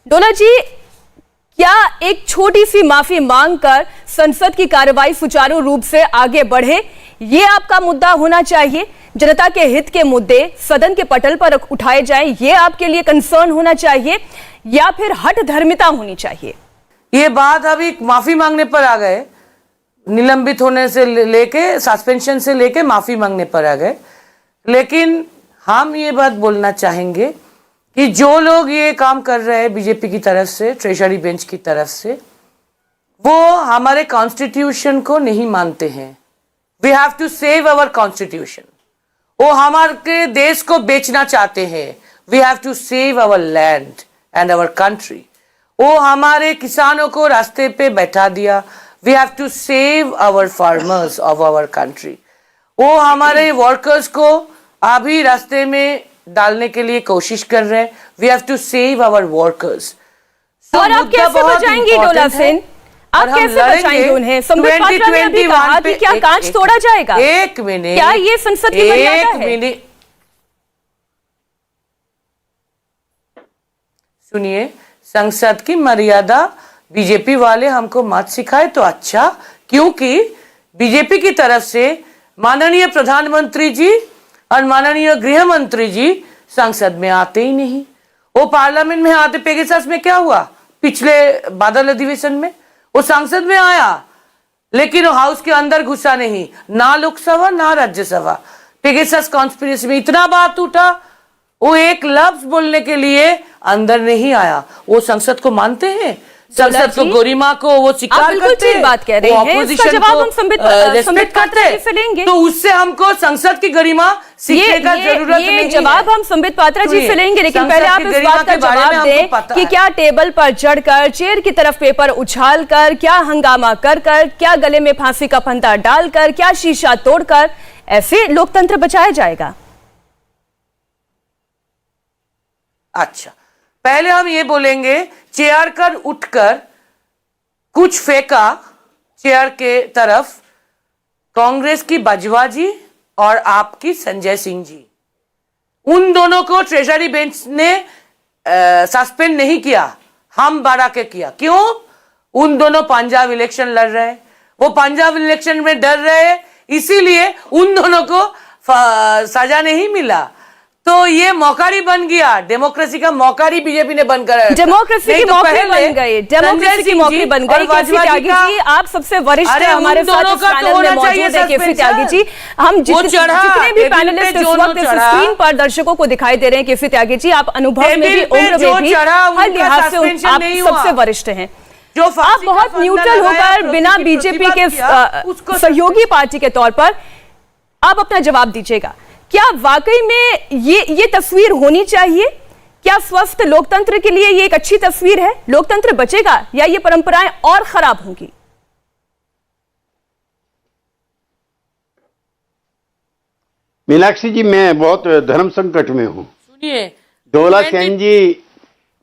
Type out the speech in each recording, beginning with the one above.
डोला जी, क्या एक छोटी सी माफी मांगकर संसद की कार्रवाई सुचारू रूप से आगे बढ़े, ये आपका मुद्दा होना चाहिए? जनता के हित के मुद्दे सदन के पटल पर उठाए जाएं, ये आपके लिए कंसर्न होना चाहिए या फिर हठ धर्मिता होनी चाहिए? ये बात अभी माफी मांगने पर आ गए, निलंबित होने से लेके सस्पेंशन से लेके माफी मांगने पर आ गए। लेकिन हम ये बात बोलना चाहेंगे कि जो लोग ये काम कर रहे हैं बीजेपी की तरफ से, ट्रेजरी बेंच की तरफ से, वो हमारे कॉन्स्टिट्यूशन को नहीं मानते हैं। We have to save our constitution. वो हमारे देश को बेचना चाहते हैं। We have to save our land and our country. वो हमारे किसानों को रास्ते पे बैठा दिया। We have to save our farmers of our country. वो हमारे वर्कर्स को अभी रास्ते में डालने के लिए कोशिश कर रहे हैं। We have to save our workers. और आप कैसे बचाएंगे डोला सिंह? आप कैसे बचाएंगे उन्हें? संबित पात्रा ने अभी कहा कि क्या कांच तोड़ा जाएगा? एक मिनट, क्या ये संसद की मर्यादा है? एक मिनट सुनिए, संसद की मर्यादा बीजेपी वाले हमको मत सिखाए तो अच्छा, क्योंकि बीजेपी की तरफ से माननीय प्रधानमंत्री जी और माननीय गृह मंत्री जी संसद में आते ही नहीं। वो पार्लियामेंट में आते, पेगासस में क्या हुआ पिछले बादल अधिवेशन में? वो संसद में आया लेकिन वो हाउस के अंदर घुसा नहीं, ना लोकसभा ना राज्यसभा। पेगासस कॉन्स्पिरेसी में इतना बात उठा, वो एक लफ्ज बोलने के लिए अंदर नहीं आया। वो संसद को मानते हैं, संसद को, गरिमा को वो स्वीकार करते हैं, बात कह रहे हैं। इसका जवाब हम संबित पात्रा जी से लेंगे। तो उससे हमको संसद की गरिमा सीखने का जरूरत नहीं है। ये जवाब हम संबित पात्रा जी से लेंगे, लेकिन पहले आप इस बात का जवाब दें कि क्या टेबल पर चढ़कर, चेयर की तरफ पेपर उछालकर, क्या हंगामा कर कर, क्या गले में फांसी का फंदा डालकर, क्या शीशा तोड़कर ऐसे लोकतंत्र बचाया जाएगा? अच्छा, पहले हम ये बोलेंगे, चेयर कर उठकर कुछ फेंका चेयर के तरफ कांग्रेस की बाजवा जी और आपकी संजय सिंह जी, उन दोनों को ट्रेजरी बेंच ने सस्पेंड नहीं किया, हम बारा के किया। क्यों? उन दोनों पंजाब इलेक्शन लड़ रहे हैं, वो पंजाब इलेक्शन में डर रहे हैं, इसीलिए उन दोनों को सजा नहीं मिला। तो ये मौकारी बन गया, डेमोक्रेसी का मौकारी बीजेपी ने बनकर, डेमोक्रेसी की मौके बन गई, डेमोक्रेसी की मौके बन गई। केसी त्यागी जी, आप सबसे वरिष्ठ हैं हमारे साथ इस पैनल में मौजूद है। केसी त्यागी जी, हम जितने भी पैनलिस्ट इस वक्त इस स्क्रीन पर दर्शकों को दिखाई दे रहे हैं, केसी त्यागी जी, आप अनुभव में भी, उम्र में भी, हर लिहाज से आप सबसे वरिष्ठ हैं। आप बहुत न्यूट्रल होकर, बिना बीजेपी के सहयोगी पार्टी के तौर पर आप अपना जवाब दीजिएगा। क्या वाकई में ये तस्वीर होनी चाहिए? क्या स्वस्थ लोकतंत्र के लिए ये एक अच्छी तस्वीर है? लोकतंत्र बचेगा या ये परंपराएं और खराब होंगी? मीनाक्षी जी, मैं बहुत धर्म संकट में हूं। सुनिए, डोला सेन जी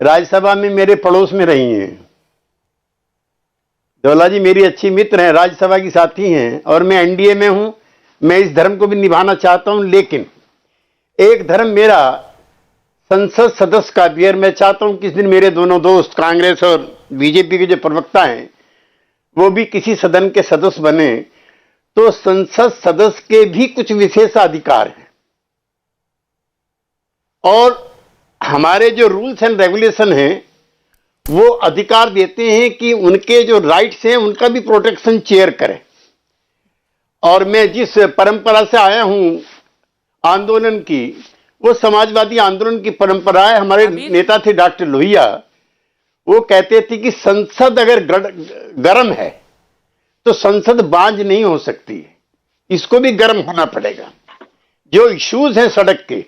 राज्यसभा में मेरे पड़ोस में रही हैं। डोला जी मेरी अच्छी मित्र हैं, राज्यसभा की साथी हैं, और मैं एनडीए में हूं। मैं इस धर्म को भी निभाना चाहता हूं, लेकिन एक धर्म मेरा संसद सदस्य का भी है। मैं चाहता हूं किस दिन मेरे दोनों दोस्त कांग्रेस और बीजेपी के जो प्रवक्ता हैं वो भी किसी सदन के सदस्य बने, तो संसद सदस्य के भी कुछ विशेषाधिकार हैं। और हमारे जो रूल्स एंड रेगुलेशन हैं वो अधिकार देते हैं कि उनके जो राइट्स हैं उनका भी प्रोटेक्शन चेयर करें। और मैं जिस परंपरा से आया हूं आंदोलन की, वो समाजवादी आंदोलन की परंपरा है। हमारे नेता थे डॉक्टर लोहिया, वो कहते थे कि संसद अगर गर्म है तो संसद बांझ नहीं हो सकती, इसको भी गर्म होना पड़ेगा। जो इश्यूज हैं सड़क के,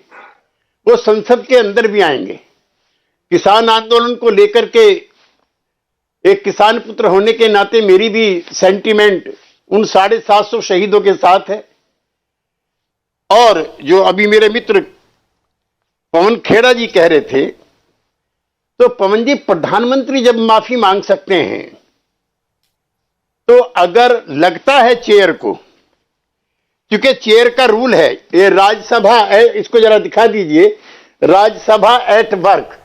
वो संसद के अंदर भी आएंगे। किसान आंदोलन को लेकर के, एक किसान पुत्र होने के नाते मेरी भी सेंटीमेंट उन 750 शहीदों के साथ है। और जो अभी मेरे मित्र पवन खेड़ा जी कह रहे थे, तो पवन जी, प्रधानमंत्री जब माफी मांग सकते हैं, तो अगर लगता है चेयर को, क्योंकि चेयर का रूल है, ये राज्यसभा, इसको जरा दिखा दीजिए, राज्यसभा एट वर्क,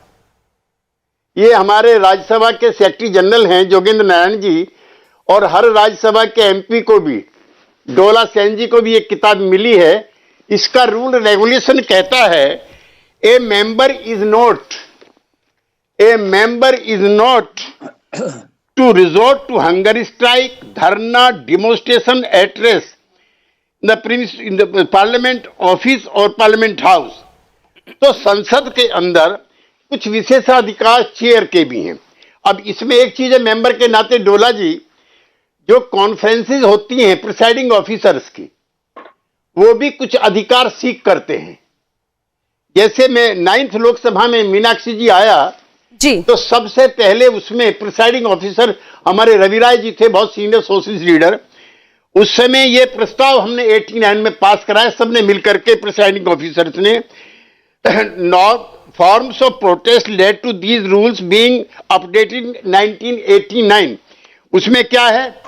ये हमारे राज्यसभा के सेक्रेटरी जनरल हैं जोगेंद्र नारायण जी, और हर राज्यसभा के एमपी को भी, डोला सेन जी को भी एक किताब मिली है। इसका रूल रेगुलेशन कहता है a member is not to resort to hunger strike, dharna, demonstration, address in the parliament office और पार्लियामेंट हाउस। तो संसद के अंदर कुछ विशेषाधिकार चेयर के भी हैं। अब इसमें एक चीज है, मेंबर के नाते डोला जी, जो कॉन्फ्रेंसेस होती हैं प्रिसाइडिंग ऑफिसर्स की, वो भी कुछ अधिकार सीख करते हैं। जैसे मैं 9th लोकसभा में मीनाक्षी जी आया जी, तो सबसे पहले उसमें प्रिसाइडिंग ऑफिसर हमारे रवि राय जी थे, बहुत सीनियर सोशलिस्ट लीडर। उस समय ये प्रस्ताव हमने 89 में पास कराया, सबने मिलकर के प्रिसाइडिंग ऑफिसर्स ने। Forms of protest led to these rules being updated 1989। उसमें क्या है,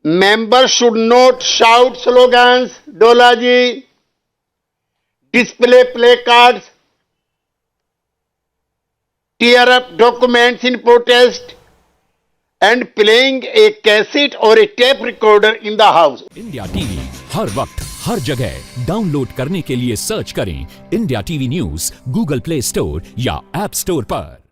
member should not shout slogans, डोला जी, display placards, tear up documents in protest, and playing a cassette or a tape recorder in the house. India TV हर वक्त हर जगह download करने के लिए सर्च करें India TV news Google Play Store या ऐप स्टोर पर।